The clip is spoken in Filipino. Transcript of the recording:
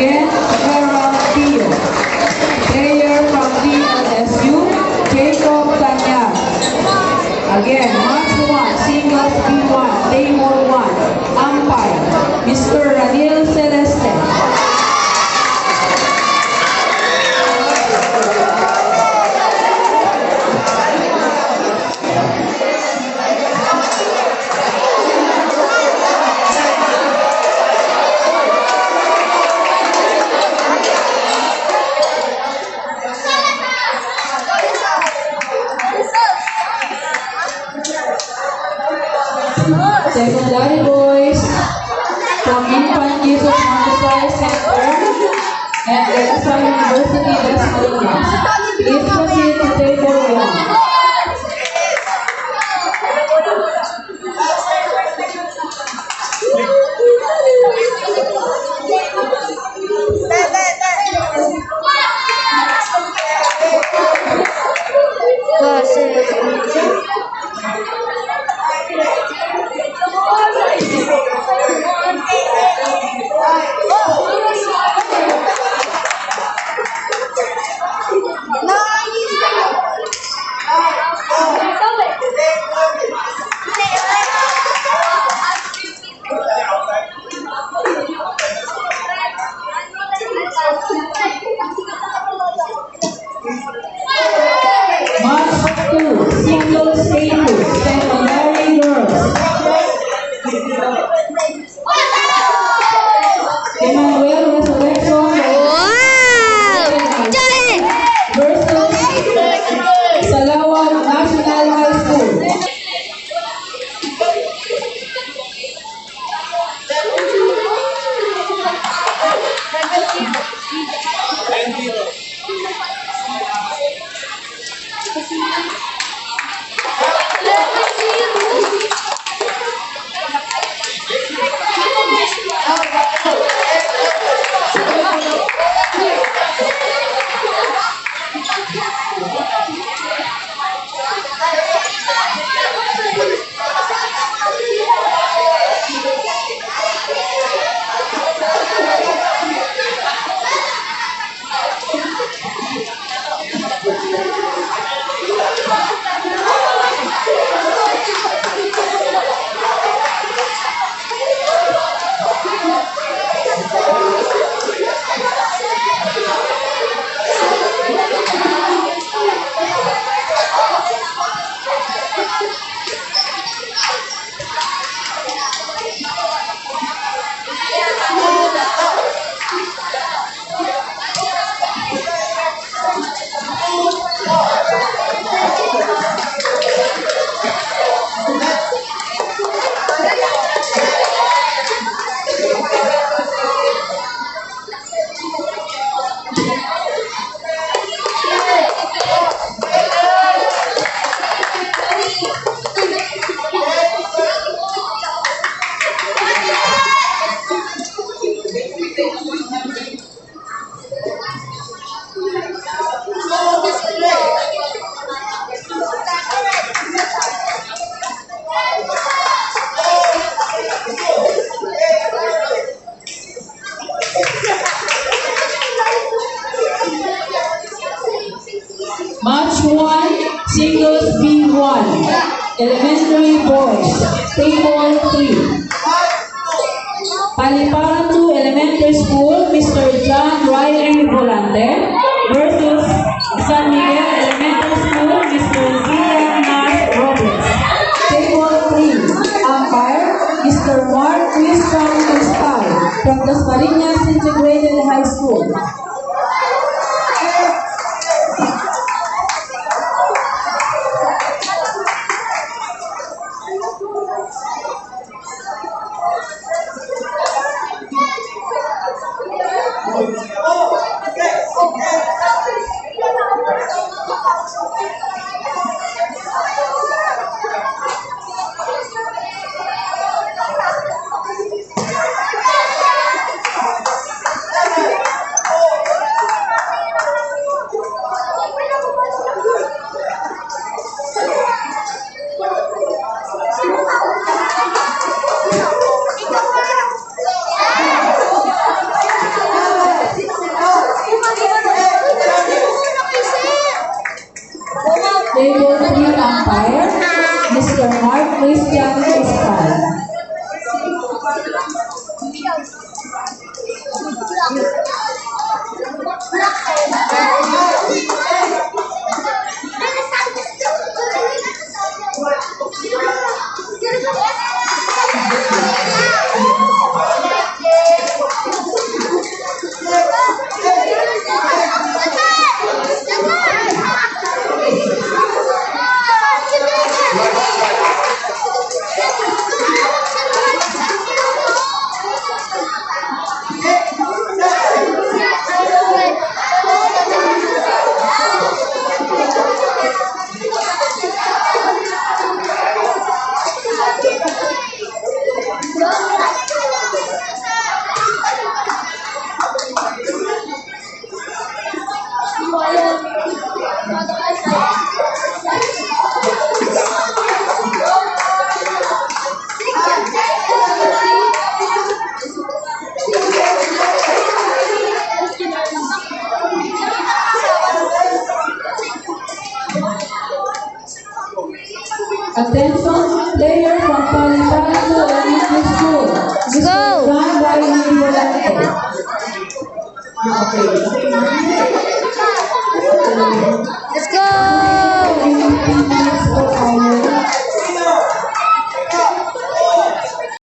Ken Gerald Pio. Player from DLSU, Jacob Tanyag. Again, match 1, singles B1, table 1. Umpire, Mr. Ranil Celeste. Secondary boys from Infant Jesus Montessori Center and Elsa University Dasmariñas. Please proceed to table 1. Match 2, singles status, secondary girls. Emmanuel Resurrection versus Salawat National High School. Match 1, singles B1, elementary boys, table 3. Paliparan 2 Elementary School, Mr. John Ryan Volante versus San Miguel Elementary School, Mr. William Nash Robles. Table 3, umpire, Mr. Mark Christian Cristal from Dasmariñas Integrated High School. Attention, player from Palitan